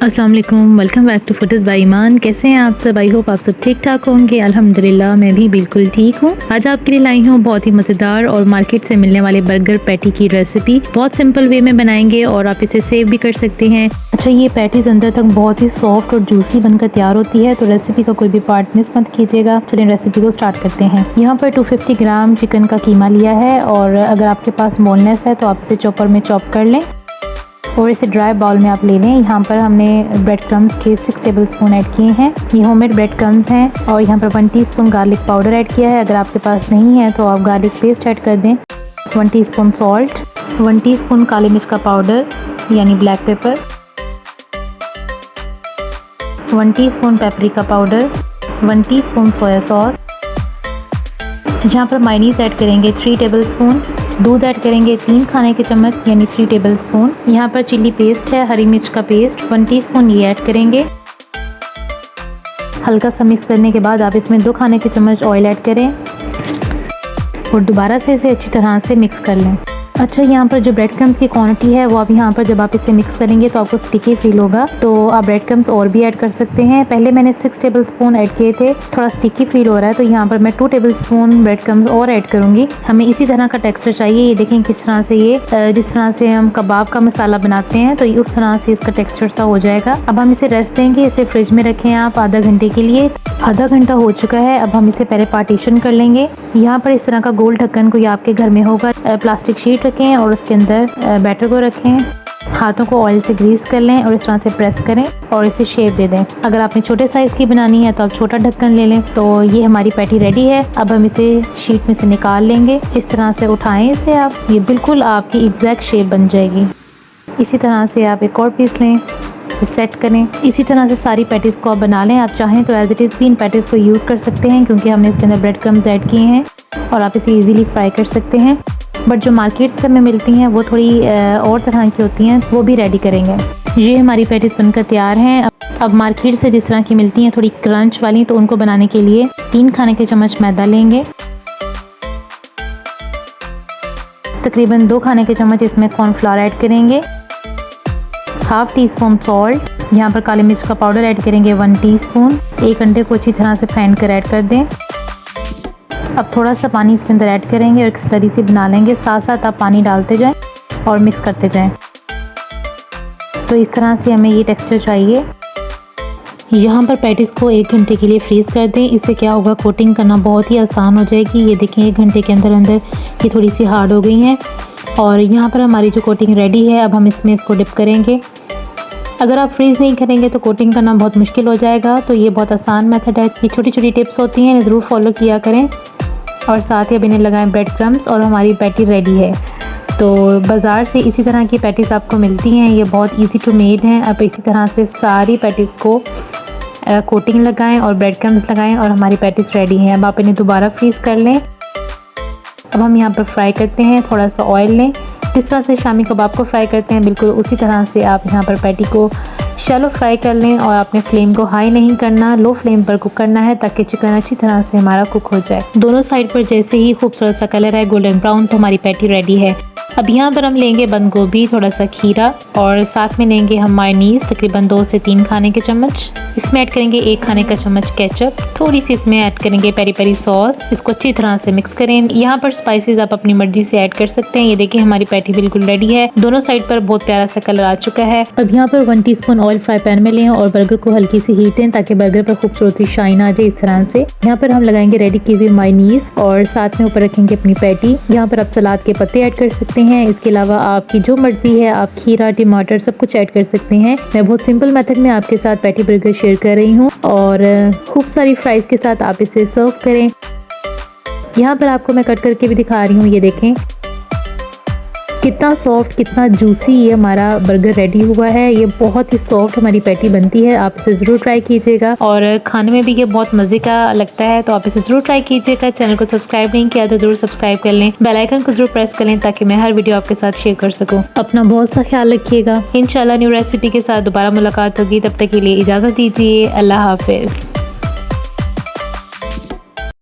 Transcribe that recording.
अस्सलाम वालेकुम, welcome back to foods by Iman. कैसे हैं आप सब? आई होप आप सब ठीक ठाक होंगे। अल्हम्दुलिल्लाह मैं भी बिल्कुल ठीक हूँ। आज आपके लिए लाई हूँ बहुत ही मज़ेदार और मार्केट से मिलने वाले बर्गर पैटी की रेसिपी। बहुत सिंपल वे में बनाएंगे और आप इसे सेव भी कर सकते हैं। अच्छा, ये पैटीज अंदर तक बहुत ही सॉफ्ट और जूसी बनकर तैयार होती है, तो रेसिपी का कोई भी पार्ट मिस मत कीजिएगा। चलिए रेसिपी को स्टार्ट करते हैं। यहाँ पर 250 ग्राम चिकन का कीमा लिया है और अगर आपके पास बोनलेस है तो आप इसे चॉपर में चॉप कर लें और इसे ड्राई बाउल में आप ले लें। यहाँ पर हमने ब्रेड क्रम्स के 6 टेबलस्पून ऐड किए हैं। ये होममेड ब्रेड क्रम्स हैं और यहाँ पर 1 टीस्पून गार्लिक पाउडर ऐड किया है। अगर आपके पास नहीं है तो आप गार्लिक पेस्ट ऐड कर दें। 1 टीस्पून सॉल्ट, 1 टीस्पून काली मिर्च का पाउडर यानी black pepper, 1 teaspoon paprika powder, 1 teaspoon soya sauce. यहाँ पर मायोनीज ऐड करेंगे 3 टेबलस्पून। दूध ऐड करेंगे 3 खाने के चम्मच यानी 3 टेबलस्पून। यहाँ पर चिली पेस्ट है, हरी मिर्च का पेस्ट 1 टीस्पून ये ऐड करेंगे। हल्का सा मिक्स करने के बाद आप इसमें 2 खाने के चम्मच ऑयल ऐड करें और दोबारा से इसे अच्छी तरह से मिक्स कर लें। अच्छा, यहाँ पर जो ब्रेड क्रम्स की क्वांटिटी है वो आप यहाँ पर जब आप इसे मिक्स करेंगे तो आपको स्टिकी फील होगा, तो आप ब्रेड क्रम्स और भी ऐड कर सकते हैं। पहले मैंने 6 टेबलस्पून ऐड किए थे, थोड़ा स्टिकी फील हो रहा है तो यहाँ पर मैं 2 टेबलस्पून ब्रेड क्रम्स और ऐड करूँगी। हमें इसी तरह का टेक्सचर चाहिए। ये देखें किस तरह से ये जिस तरह से हम कबाब का मसाला बनाते हैं तो उस तरह से इसका टेक्सचर सा हो जाएगा। अब हम इसे रेस्ट देंगे। इसे फ्रिज में रखें आप आधा घंटे के लिए। आधा घंटा हो चुका है। अब हम इसे पहले पार्टीशन कर लेंगे। यहाँ पर इस तरह का गोल ढक्कन कोई आपके घर में होगा, प्लास्टिक शीट रखें और उसके अंदर बैटर को रखें। हाथों को ऑयल से ग्रीस कर लें और इस तरह से प्रेस करें और इसे शेप दे दें। अगर आपने छोटे साइज़ की बनानी है तो आप छोटा ढक्कन ले लें। तो ये हमारी पैटी रेडी है। अब हम इसे शीट में से निकाल लेंगे। इस तरह से उठाएं इसे आप, ये बिल्कुल आपकी एग्जैक्ट शेप बन जाएगी। इसी तरह से आप एक और पीस लें, इसे सेट करें। इसी तरह से सारी पैटीज़ को आप बना लें। आप चाहें तो एज इट इज़ भी इन पैटीज़ को यूज़ कर सकते हैं क्योंकि हमने इसके अंदर ब्रेड क्रम्स ऐड किए हैं और आप इसे ईज़िली फ्राई कर सकते हैं। बट जो मार्केट से हमें मिलती हैं वो थोड़ी और तरह की होती हैं, वो भी रेडी करेंगे। ये हमारी पैटीज़ बनकर तैयार हैं। अब मार्केट से जिस तरह की मिलती हैं थोड़ी क्रंच वाली, तो उनको बनाने के लिए 3 खाने के चम्मच मैदा लेंगे। तकरीबन 2 खाने के चम्मच इसमें कॉर्नफ्लावर ऐड करेंगे। हाफ टी स्पून सॉल्ट, यहाँ पर काली मिर्च का पाउडर ऐड करेंगे 1 टीस्पून। 1 अंडे को अच्छी तरह से फेंट कर ऐड कर दें। अब थोड़ा सा पानी इसके अंदर ऐड करेंगे और एक स्लरी सी बना लेंगे। साथ साथ आप पानी डालते जाएं और मिक्स करते जाएं। तो इस तरह से हमें ये टेक्सचर चाहिए। यहाँ पर पैटीज़ को 1 घंटे के लिए फ्रीज़ कर दें। इससे क्या होगा, कोटिंग करना बहुत ही आसान हो जाएगी। ये देखें 1 घंटे के अंदर अंदर ये थोड़ी सी हार्ड हो गई हैं और यहाँ पर हमारी जो कोटिंग रेडी है। अब हम इसमें इसको डिप करेंगे। अगर आप फ्रीज़ नहीं करेंगे तो कोटिंग करना बहुत मुश्किल हो जाएगा, तो ये बहुत आसान मेथड है। ये छोटी छोटी टिप्स होती हैं, इन्हें ज़रूर फॉलो किया करें और साथ ही अब इन्हें लगाएं ब्रेड क्रम्स और हमारी पैटी रेडी है। तो बाज़ार से इसी तरह की पैटीज़ आपको मिलती हैं, ये बहुत इजी टू मेड हैं। अब इसी तरह से सारी पैटीज़ को कोटिंग लगाएं और ब्रेड क्रम्स लगाएं और हमारी पैटीज़ रेडी हैं। अब आप इन्हें दोबारा फ्रीज़ कर लें। अब हम यहाँ पर फ्राई करते हैं। थोड़ा सा ऑयल लें, जिस तरह से शामी कबाब को फ्राई करते हैं बिल्कुल उसी तरह से आप यहाँ पर पैटी को शैलो फ्राई कर लें और आपने फ्लेम को हाई नहीं करना, लो फ्लेम पर कुक करना है ताकि चिकन अच्छी तरह से हमारा कुक हो जाए। दोनों साइड पर जैसे ही खूबसूरत सा कलर है गोल्डन ब्राउन, तो हमारी पैटी रेडी है। अब यहाँ पर हम लेंगे बंद गोभी, थोड़ा सा खीरा और साथ में लेंगे हम मायोनीज तकरीबन 2 से 3 खाने के चम्मच। इसमें ऐड करेंगे 1 खाने का चम्मच केचप, थोड़ी सी इसमें ऐड करेंगे पेरी पेरी सॉस। इसको अच्छी तरह से मिक्स करें। यहाँ पर स्पाइसेस आप अपनी मर्जी से ऐड कर सकते हैं। ये देखिए हमारी पैटी बिल्कुल रेडी है। दोनों साइड पर बहुत प्यारा सा कलर आ चुका है। अब यहाँ पर 1 टीस्पून ऑयल फ्राई पैन में लें और बर्गर को हल्की सी हीट दें ताकि बर्गर पर खूबसूरत सी शाइन आ जाए। इस तरह से यहाँ पर हम लगाएंगे रेडी की हुई मायोनीज और साथ में ऊपर रखेंगे अपनी पैटी। यहाँ पर आप सलाद के पत्ते ऐड कर सकते हैं। इसके अलावा आपकी जो मर्जी है, आप खीरा टमाटर सब कुछ ऐड कर सकते हैं। मैं बहुत सिंपल मेथड में आपके साथ पैटी बर्गर शेयर कर रही हूँ और खूब सारी फ्राइज के साथ आप इसे सर्व करें। यहाँ पर आपको मैं कट करके भी दिखा रही हूँ। ये देखें कितना सॉफ्ट, कितना जूसी ये हमारा बर्गर रेडी हुआ है। ये बहुत ही सॉफ्ट हमारी पैटी बनती है। आप इसे ज़रूर ट्राई कीजिएगा और खाने में भी ये बहुत मज़े का लगता है, तो आप इसे ज़रूर ट्राई कीजिएगा। चैनल को सब्सक्राइब नहीं किया तो ज़रूर सब्सक्राइब कर लें। बेल आइकन को ज़रूर प्रेस कर लें ताकि मैं हर वीडियो आपके साथ शेयर कर सकूँ। अपना बहुत सा ख्याल रखिएगा। इंशाल्लाह न्यू रेसिपी के साथ दोबारा मुलाकात होगी। तब तक के लिए इजाज़त दीजिए। अल्लाह हाफिज़।